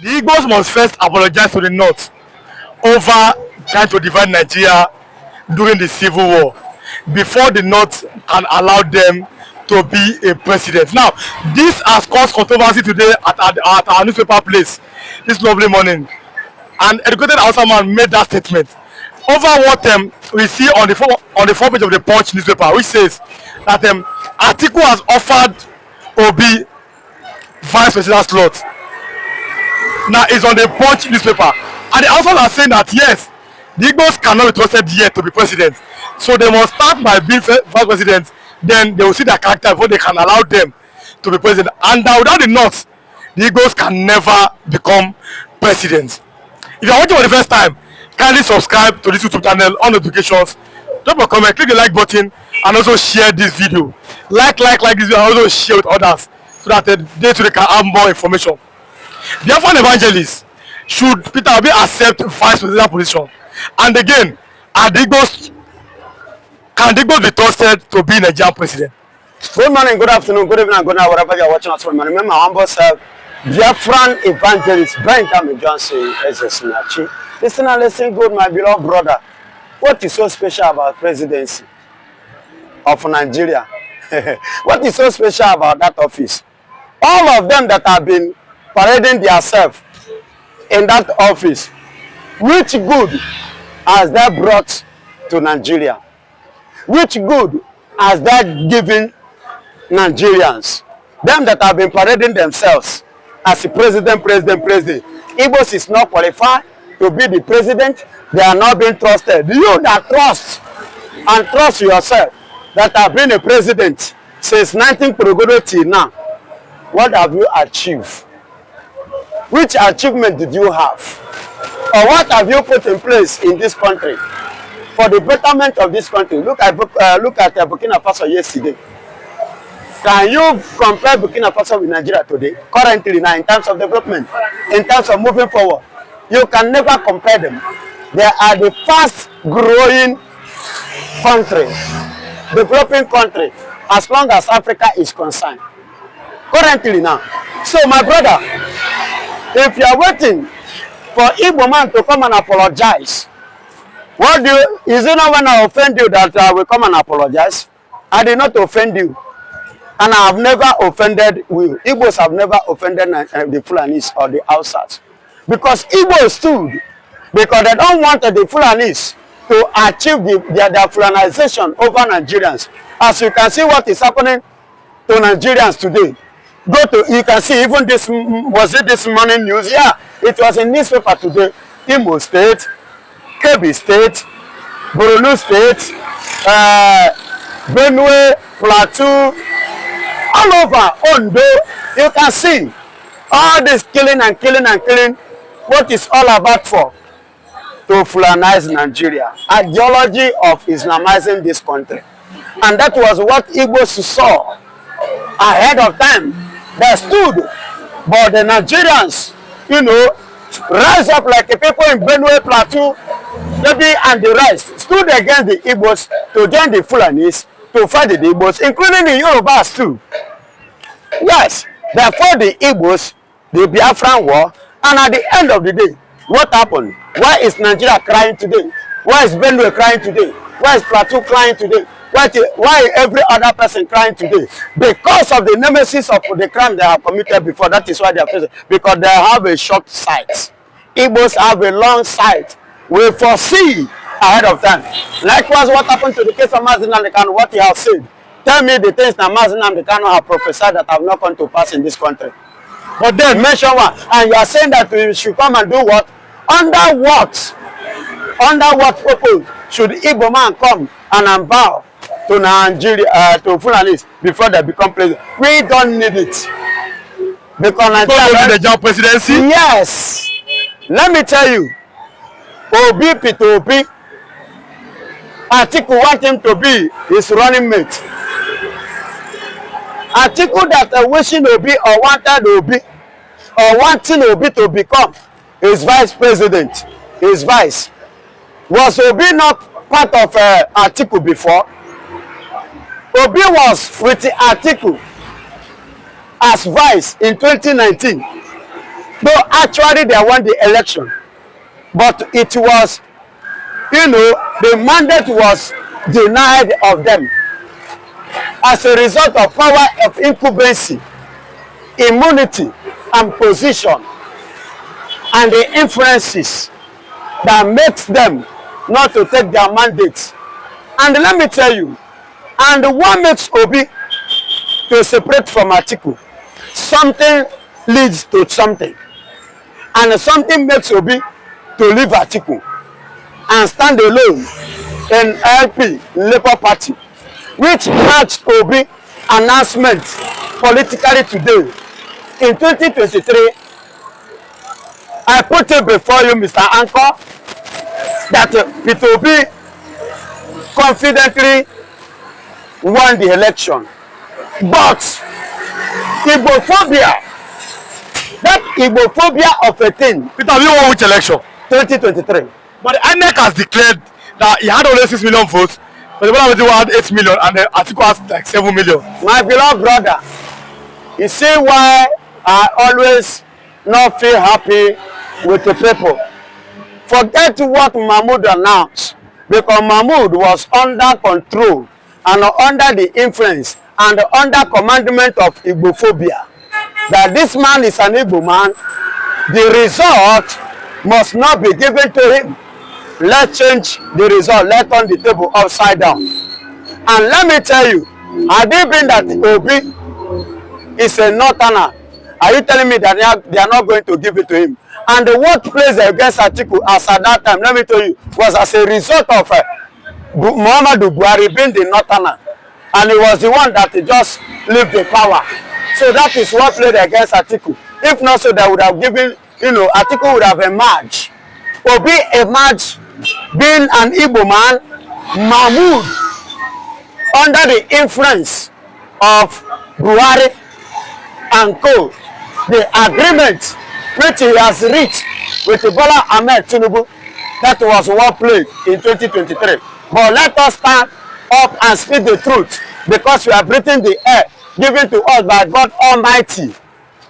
The Igbos must first apologize to the North over trying to divide Nigeria during the Civil War before the North can allow them to be a president. Now, this has caused controversy today at our newspaper place this lovely morning. An educated Hausa man made that statement over what we see on the front page of the Punch newspaper, which says that Atiku has offered Obi vice president slot. Now it's on the Punch newspaper, and the Hausas are saying that yes, the Igbos cannot be trusted yet to be president, so they must start by being vice president. Then they will see their character before they can allow them to be president. And without the North, the Igbos can never become president. If you are watching for the first time, kindly subscribe to this YouTube channel on notifications. Drop a comment, click the like button, and also share this video. Like this video, and also share with others so that they too can have more information. The Afghan evangelist, should Peter Obi accept vice president position? And again, can the Igbos be trusted to be Nigerian president? Good morning, good afternoon, good evening, good night, wherever you're watching us from. Remember, my humble self, the Afghan evangelist, Benjamin Johnson, Sinachi. Listen good, my beloved brother. What is so special about presidency of Nigeria? What is so special about that office? All of them that have been parading themselves in that office, which good has that brought to Nigeria? Which good has that given Nigerians? Them that have been parading themselves as the president. Igbos is not qualified to be the president. They are not being trusted. You that trust and trust yourself that have been a president since 19 till now, what have you achieved? Which achievement did you have? Or what have you put in place in this country for the betterment of this country? Look at Burkina Faso yesterday. Can you compare Burkina Faso with Nigeria today? Currently now, in terms of development, in terms of moving forward, you can never compare them. They are the fast growing country, developing country, as long as Africa is concerned. Currently now. So my brother, if you are waiting for Igbo man to come and apologize, is it not when I offend you that I will come and apologize? I did not offend you. And I have never offended you. Igbos have never offended the Fulanis or the Hausas. Because Igbos stood, because they don't want the Fulanis to achieve their Fulanization over Nigerians. As you can see what is happening to Nigerians today. You can see even this, was it this morning news? Yeah, it was in newspaper today. Imo State, Kebbi State, Borno State, Benue, Plateau, all over Ondo. You can see all this killing and killing. What is all about for? To Fulanize Nigeria. Ideology of Islamizing this country. And that was what Igbos saw ahead of time. They stood, but the Nigerians, rise up like the people in Benue, Plateau, Kebbi, and the rest, stood against the Igbos to join the Fulanis to fight the Igbos, including the Yorubas too. Yes, they fought the Igbos, the Biafran war, and at the end of the day, what happened? Why is Nigeria crying today? Why is Benue crying today? Why is Plateau crying today? Why every other person crying today? Because of the nemesis of the crime they have committed before. That is why they are facing. Because they have a short sight. Igbos have a long sight. We foresee ahead of time. Likewise, what happened to the case of Mazi Nnamdi Kanu, what he has said. Tell me the things that Mazi Nnamdi Kanu have prophesied that have not come to pass in this country. But then mention one, and you are saying that we should come and do what? Under what? Under what purpose should Igbo man come and unbow to Nigeria, to Fulanis before they become president? We don't need it. Because Nigeria, the job presidency? Yes. Let me tell you, Obi Peter Obi, Atiku want him to be his running mate. Atiku that wishing Obi or wanted Obi or wanting Obi to become his vice president, his vice. Was Obi not part of Atiku before? Obi was with Atiku as vice in 2019. Though actually they won the election, but it was, the mandate was denied of them as a result of power of incumbency, immunity, and position, and the influences that makes them not to take their mandates. And let me tell you, and what makes Obi to separate from Atiku? Something leads to something, and something makes Obi to leave Atiku and stand alone in LP, Labour Party, which matched Obi announcement politically today. In 2023, I put it before you, Mr. Anchor, that Peter Obi confidently won the election. But Igbophobia, that Igbophobia of a thing. Peter, have you won which election? 2023. But the INEC has declared that he had only 6 million votes, but the Bola had 8 million, and the Atiku has like 7 million. My beloved brother, you see why I always not feel happy with the people. Forget what Mahmoud announced, because Mahmoud was under control and under the influence and under commandment of Igbophobia. That this man is an Igbo man, the result must not be given to him. Let's change the result. Let's turn the table upside down. And let me tell you, had it been that Obi is a northerner, are you telling me that they are not going to give it to him? And the what plays against Atiku as at that time, let me tell you, was as a result of Muhammadu Buhari being the northerner. And he was the one that just left the power. So that is what played against Atiku. If not so, they would have given, Atiku would have emerged. Obi emerged being an Igbo man, Mahmoud, under the influence of Buhari and co. The agreement which he has reached with Bola Ahmed Tinubu, that was what played in 2023. But let us stand up and speak the truth, because we are breathing the air given to us by God Almighty.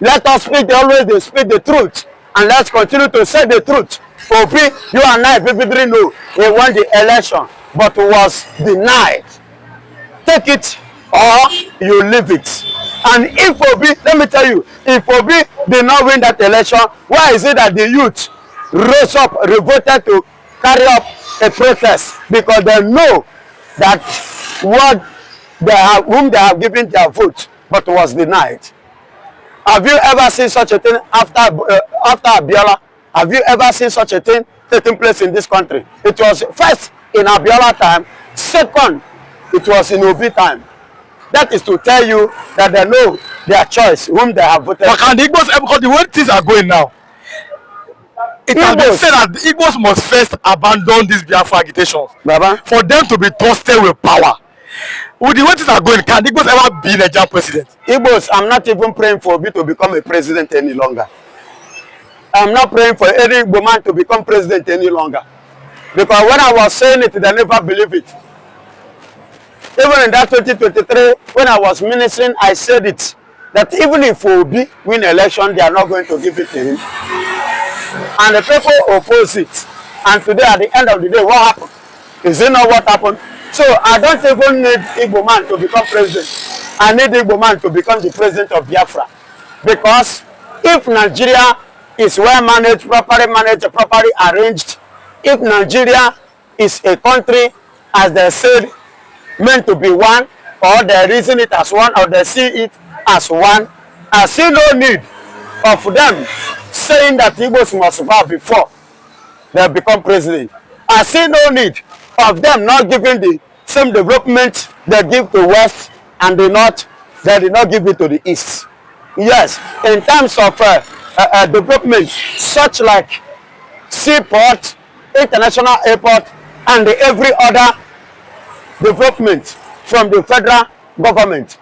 Let us always speak the truth, and let's continue to say the truth. Obi, you and I vividly know he won the election, but was denied. Take it or you leave it. And if Obi, let me tell you, if Obi did not win that election, why is it that the youth rose up, revolted to carry up a protest? Because they know that whom they have given their vote, but was denied. Have you ever seen such a thing after Abiola? Have you ever seen such a thing taking place in this country? It was first in Abiola time, second, it was in Obi time. That is to tell you that they know their choice, whom they have voted. But can the Igbos, because the way things are going now, it has been said that the Igbos must first abandon these Biafra agitations, Baba, for them to be trusted with power. With the way things are going, can the Igbos ever be Nigerian president? Igbos, I'm not even praying for Obi to become a president any longer. I'm not praying for any Igbo man to become president any longer. Because when I was saying it, they never believed it. Even in that 2023, when I was ministering, I said it, that even if Obi win election, they are not going to give it to him. And the people oppose it. And today, at the end of the day, what happened? Is it not what happened? So I don't even need Igbo man to become president. I need Igbo man to become the president of Biafra. Because if Nigeria is well managed, properly arranged, if Nigeria is a country, as they said, meant to be one, or they reason it as one, or they see it as one, I see no need of them saying that Igbos must survive before they become president. I see no need of them not giving the same development they give to West and the North, they did not give it to the East. Yes, in terms of development, such like seaport, international airport, and every other development from the federal government.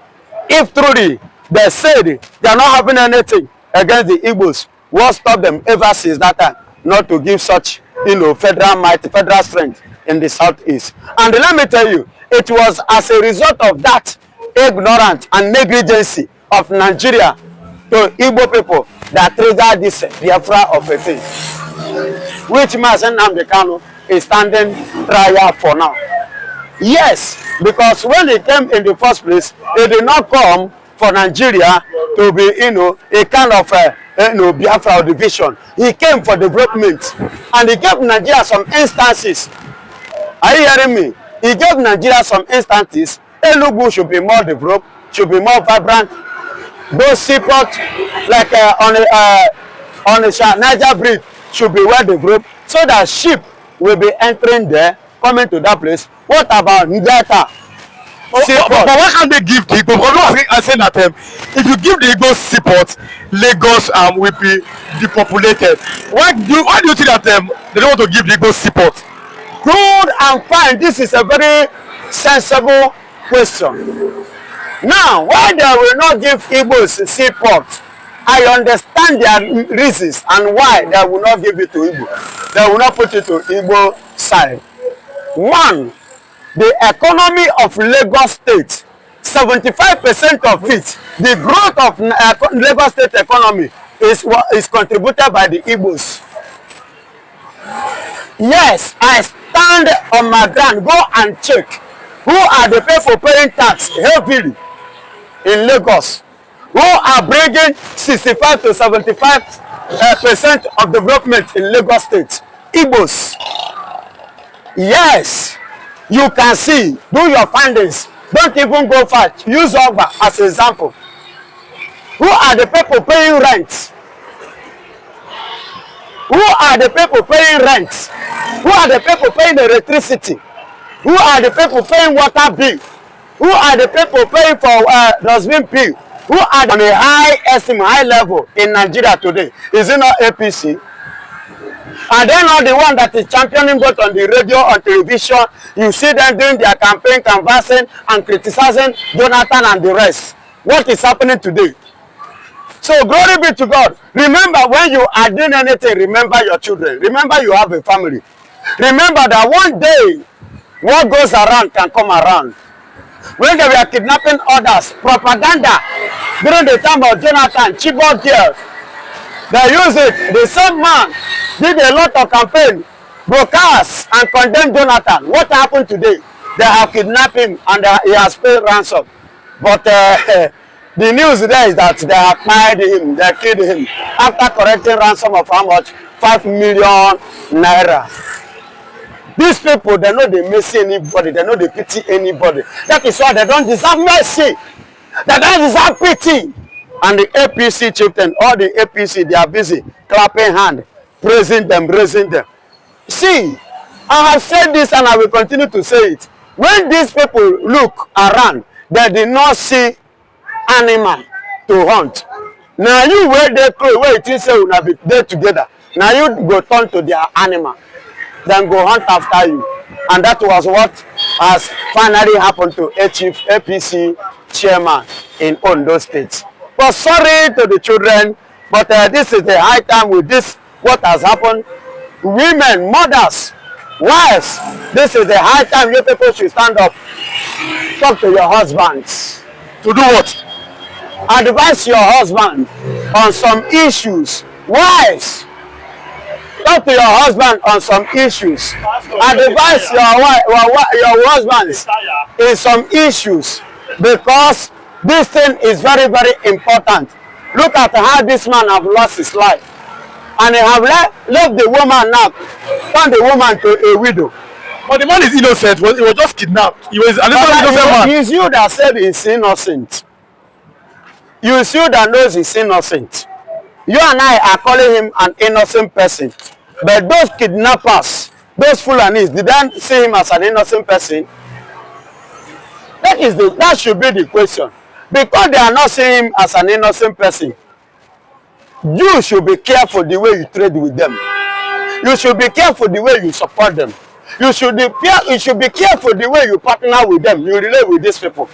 If truly they said they are not having anything against the Igbos, what stopped them ever since that time not to give such, federal might, federal strength in the southeast? And let me tell you, it was as a result of that ignorance and negligency of Nigeria to Igbo people that triggered this Biafra of a thing, which Mazen Namdekano is standing trial for now. Yes, because when he came in the first place, he did not come for Nigeria to be, a kind of Biafra division. He came for development, and he gave Nigeria some instances. Are you hearing me? He gave Nigeria some instances. Enugu should be more developed, should be more vibrant. Those seaports, like on the Niger Bridge, should be well developed, so that ship will be entering there, coming to that place. What about Ngata? But why can't they give the Igbos? I say that if you give the Igbos seaport, Lagos will be depopulated. Why do you think that they don't want to give the Igbos seaport? Good and fine. This is a very sensible question. Now, why they will not give Igbos seaport? I understand their reasons and why they will not give it to Igbo. They will not put it to Igbo side. One, the economy of Lagos State, 75% of it, the growth of Lagos State economy is contributed by the Igbos. Yes, I stand on my ground. Go and check who are the people paying tax heavily in Lagos, who are bringing 65 to 75% of development in Lagos State. Igbos. Yes, you can see. Do your findings. Don't even go far. Use Ogba as an example. Who are the people paying rent? Who are the people paying rent? Who are the people paying electricity? Who are the people paying water bill? Who are the people paying for dustbin bill? Who are on a high level in Nigeria today? Is it not APC? And then all the one that is championing both on the radio, on television, you see them doing their campaign, canvassing and criticizing Jonathan and the rest. What is happening today? So glory be to God. Remember, when you are doing anything, remember your children. Remember you have a family. Remember that one day, what goes around can come around. When they were kidnapping others, propaganda during the time of Jonathan, Chibok girls, they use it. The same man did a lot of campaign, broadcast and condemn Jonathan. What happened today? They have kidnapped him and he has paid ransom. But the news there is that they have fired him, they killed him after collecting ransom of how much? 5 million naira. These people, they know they mercy anybody, they know they pity anybody. That is why they don't deserve mercy. They don't deserve pity. And the APC chieftain, all the APC, they are busy clapping hand, praising them, raising them. See, I have said this and I will continue to say it. When these people look around, they did not see animal to hunt. Now you wear their clothes, where it is say we will be there together. Now you go turn to their animal, then go hunt after you. And that was what has finally happened to a chief APC chairman in Ondo State. But sorry to the children, but this is the high time with this, what has happened. Women, mothers, wives, this is the high time you people should stand up. Talk to your husbands. To do what? Advise your husband on some issues. Wives, talk to your husband on some issues. Advise your husbands in some issues, because this thing is very, very important. Look at how this man have lost his life. And he have left the woman now, turned the woman to a widow. But the man is innocent. He was just kidnapped. He was an innocent man. It's you that said he's innocent. It's you that knows he's innocent. You and I are calling him an innocent person. But those kidnappers, those Fulanis, did they see him as an innocent person? That should be the question. Because they are not seeing him as an innocent person, you should be careful the way you trade with them. You should be careful the way you support them. You should be careful the way you partner with them. You relate with these people.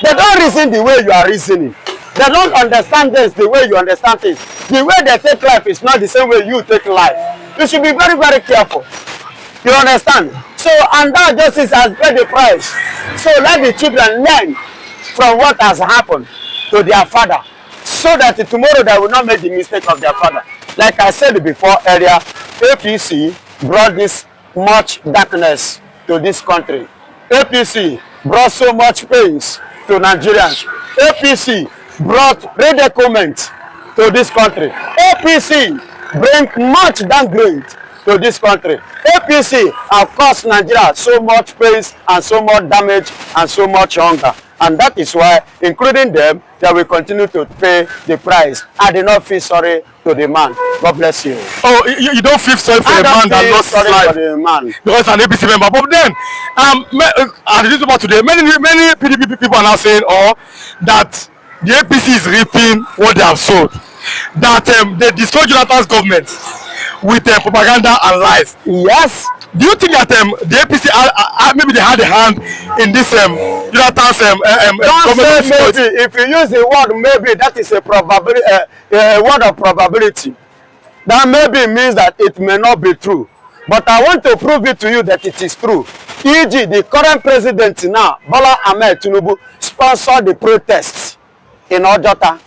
They don't reason the way you are reasoning. They don't understand this the way you understand things. The way they take life is not the same way you take life. You should be very, very careful. You understand? So, and that justice has paid the price. So let the children learn from what has happened to their father. so that tomorrow they will not make the mistake of their father. Like I said before earlier, APC brought this much darkness to this country. APC brought so much pains to Nigerians. APC brought redecament to this country. APC bring much downgrade to this country. APC have caused Nigeria so much pains and so much damage and so much hunger. And that is why, including them, they will continue to pay the price. I do not feel sorry to the man. God bless you. Oh, you don't feel sorry for the man that lost his life? For the man. Because an APC member. But then, at the newspaper today, many PDP people are now saying, that the APC is reaping what they have sown. That they destroyed Jonathan's government with propaganda and lies. Yes. Do you think that the APC maybe they had a hand in this Jonathan's don't say maybe. If you use the word maybe, that is a probability, a word of probability. That maybe means that it may not be true. But I want to prove it to you that it is true. E.g., the current president now, Bola Ahmed Tinubu, sponsored the protests in Ojota.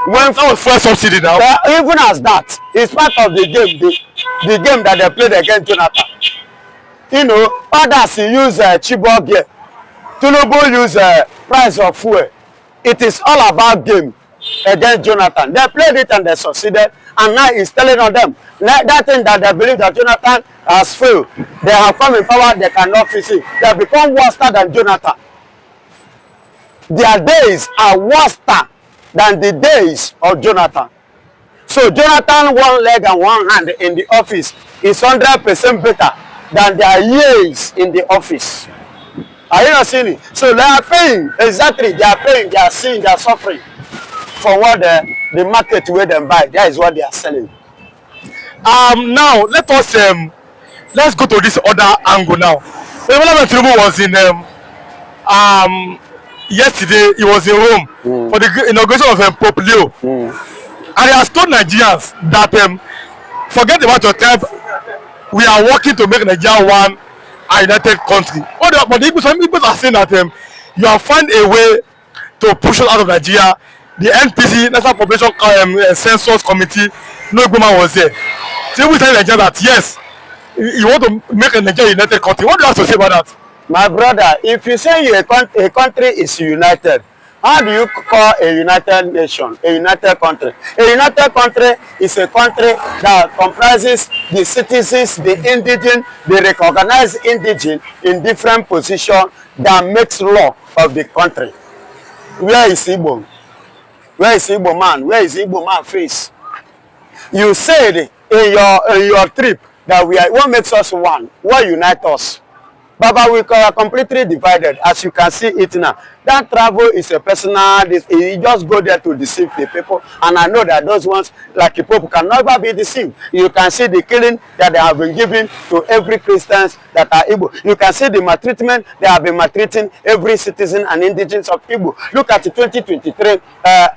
When that was fuel subsidy now. Even as that, it's part of the game, the game that they played against Jonathan. You know, others use Chibok gear. Tinubu use price of fuel. It is all about game against Jonathan. They played it and they succeeded, and now he's telling on them that thing that they believe that Jonathan has failed. They have come in power, they cannot fix it. They have become worse than Jonathan. Their days are worse than the days of Jonathan. So Jonathan, one leg and one hand in the office is 100% better than their years in the office. Are you not seeing it? So they are paying, exactly, they are paying, they are seeing, they are suffering for what the market where them buy. That is what they are selling. Now let's go to this other angle now. When Tinubu was in yesterday, he was in Rome for the inauguration of Pope Leo, and he has told Nigerians that forget about your tribe, we are working to make Nigeria one a united country. But the Igbos are saying that you have found a way to push us out of Nigeria. The NPC, National Population Census Committee, no Igbo was there. So we tell Nigerians that yes, you want to make a Nigeria united country. What do you have to say about that? My brother, if you say a country is united, how do you call a united nation, a united country? A united country is a country that comprises the citizens, the indigent, the recognized indigent in different positions that makes law of the country. Where is Igbo? Where is Igbo man? Where is Igbo man face? You said in your trip that what makes us one? What unites us? Baba, we are completely divided, as you can see it now. That travel is a personal, you just go there to deceive the people. And I know that those ones, like the Pope, can never be deceived. You can see the killing that they have been giving to every Christians that are Igbo. You can see the maltreatment they have been maltreating every citizen and indigents of Igbo. Look at the 2023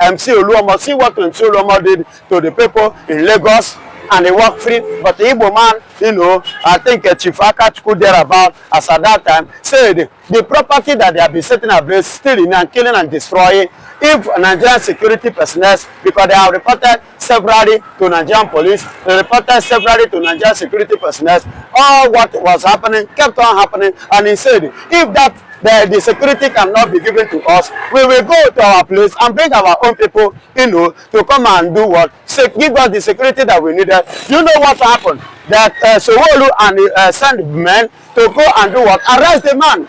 MC Oluomo. See what MC Oluomo did to the people in Lagos. And they walk free, but the Igbo man, you know, I think Chief Atiku there about as at that time said the property that they have been setting ablaze, stealing and killing and destroying, if Nigerian security personnel, because they have reported severally to Nigerian police, they reported severally to Nigerian security personnel, all what was happening kept on happening, and he said if that the security cannot be given to us, we will go to our place and bring our own people, you know, to come and do what? Give us the security that we needed. You know what happened? That Sowolu and sent men to go and do what? Arrest the man.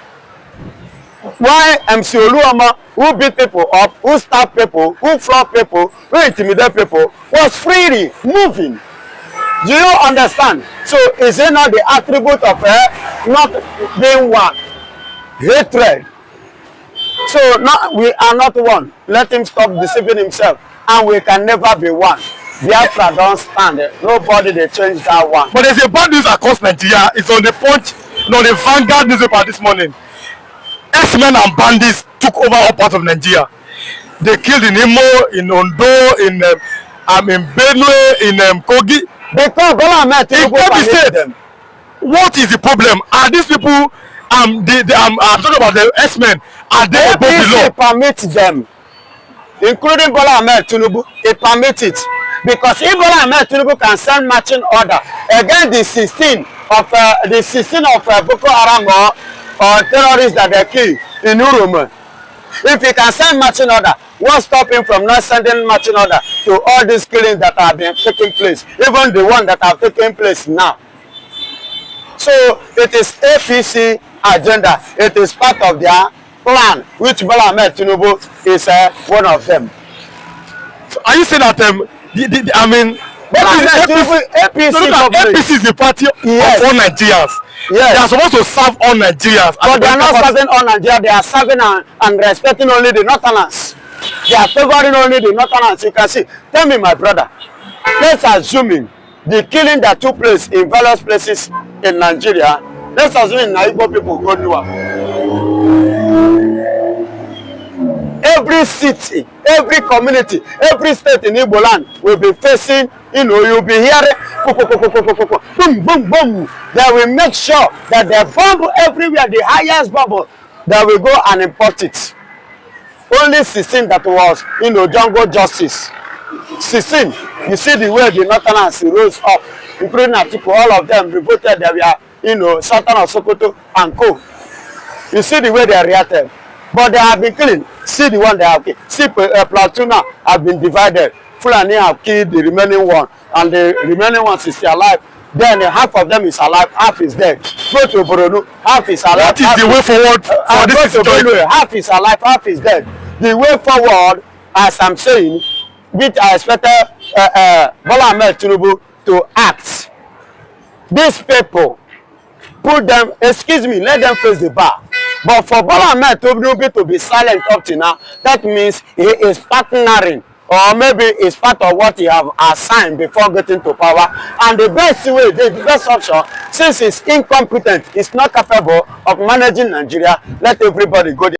Why MC Oluomo, who beat people up, who stabbed people, who flogged people, who intimidated people, was freely moving. Do you understand? So is it not the attribute of not being one? Hatred. So we are not one. Let him stop deceiving himself, and we can never be one. Biafra don't stand it. Nobody they change that one. But there's a bad news across Nigeria. It's on the Punch, on the Vanguard newspaper this morning. X-men and bandits took over all parts of Nigeria. They killed in Imo, in Ondo, in Benue, in Kogi. Because Bola Ahmed Tinubu them. What is the problem? Are these people? I'm talking about the S-men. Are they above the law? permit them. including Bola Ahmed Tinubu, it permits it. Because if Bola Ahmed Tinubu can send marching order against the 16 of Boko Haram or terrorists that they kill in Urumu, if he can send marching order, what stop him from not sending marching order to all these killings that have been taking place, even the one that have taken place now? So it is APC agenda. It is part of their plan, which Bola Ahmed Tinubu is one of them. So are you saying that I mean, APC is the party of all Nigerians? Yes. They are supposed to serve all Nigerians. But they are not serving all Nigerians. They are serving and respecting only the Northerners. They are favoring only the Northerners. You can see. Tell me, my brother, let's assume the killing that took place in various places in Nigeria, let's assume Igbo people go do every city, every community, every state in Igbo land will be facing, you'll be hearing boom, boom, boom. They will make sure that they bomb everywhere, the highest bomb, they will go and import it. Only 16 that was, jungle justice. 16, you see the way the Northerners rose up, including Atiku, all of them revolted, they were, Sultan of Sokoto and co. You see the way they reacted. But they have been killing. See the one they have killed. See, Plateau now have been divided. Fulani have killed the remaining one, and the remaining one is still alive. Then half of them is alive, half is dead. Go to Boronu, half is alive. What is the way forward for this situation? Half is alive, half is dead. The way forward, as I'm saying, which I expected Bola Ahmed Tinubu to act. These people, put them, excuse me, let them face the bar. But for Bola Ahmed Tinubu to be silent up to now, that means he is partnering, or maybe it's part of what he have assigned before getting to power. And the best way, the best option, since he's incompetent, he's not capable of managing Nigeria, let everybody go there.